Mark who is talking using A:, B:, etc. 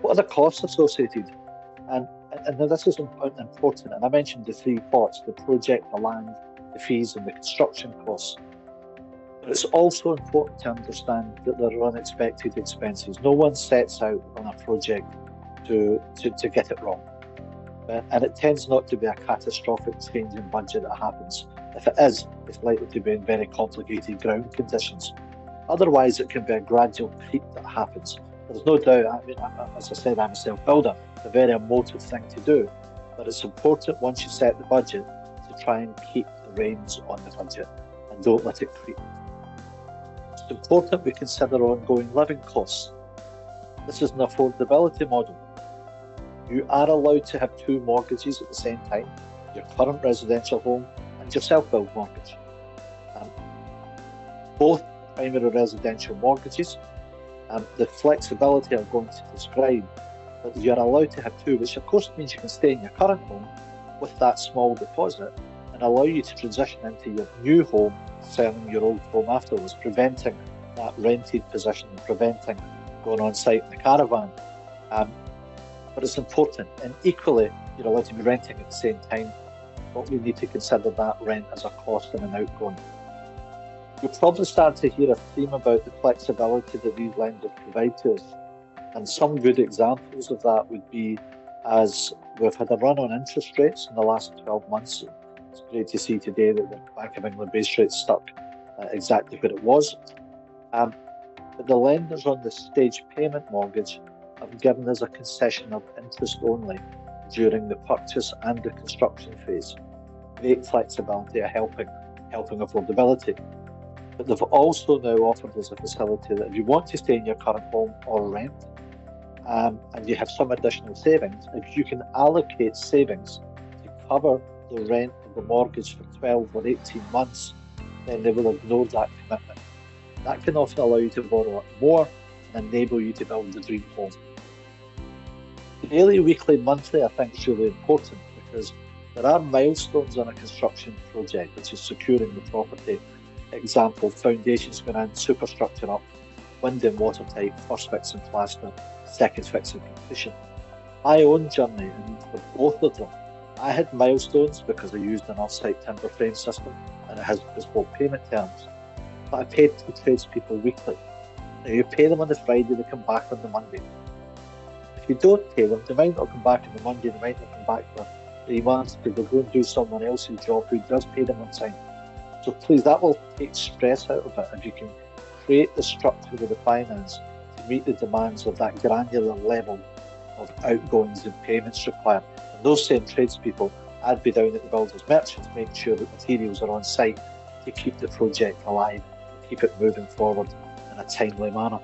A: What are the costs associated? And, and this is important, and I mentioned the three parts: the project, the land, the fees, and the construction costs. But it's also important to understand that there are unexpected expenses. No one sets out on a project to get it wrong. And it tends not to be a catastrophic change in budget that happens. If it is, it's likely to be in very complicated ground conditions. Otherwise, it can be a gradual creep that happens. There's no doubt, I mean, as I said, I'm a self-builder. It's a very emotive thing to do. But it's important once you set the budget to try and keep the reins on the budget and don't let it creep. It's important we consider ongoing living costs. This is an affordability model. You are allowed to have two mortgages at the same time: your current residential home and your self-build mortgage. Both primary residential mortgages, the flexibility I'm going to describe, but you're allowed to have two, which of course means you can stay in your current home with that small deposit and allow you to transition into your new home, selling your old home afterwards, preventing that rented position and preventing going on site in the caravan. But it's important, and equally, you're allowed to be renting at the same time, but we need to consider that rent as a cost and an outgoing. You'll probably start to hear a theme about the flexibility that these lenders provide to us. And some good examples of that would be, as we've had a run on interest rates in the last 12 months. It's great to see today that the Bank of England base rate stuck exactly where it was. But the lenders on the stage payment mortgage have given us a concession of interest only during the purchase and the construction phase. Great flexibility of helping affordability. But they've also now offered us a facility that if you want to stay in your current home or rent, and you have some additional savings, if you can allocate savings to cover the rent of the mortgage for 12 or 18 months, then they will ignore that commitment. That can often allow you to borrow more and enable you to build the dream home. Daily, weekly, monthly, I think is really important because there are milestones on a construction project, which is securing the property. Example, foundations going in, superstructure up, wind and watertight, first fix and plaster, second fix and completion. My own journey, and for both of them, I had milestones because I used an off-site timber frame system and it has bespoke payment terms. But I paid the tradespeople weekly. Now you pay them on the Friday, they come back on the Monday. If you don't pay them, they might not come back on the Monday, they might not come back for 3 months because they'll go and do someone else's job who does pay them on time. So please, that will take stress out of it if you can create the structure of the finance to meet the demands of that granular level of outgoings and payments required. And those same tradespeople, I'd be down at the builders merchants making sure that materials are on site to keep the project alive, keep it moving forward in a timely manner.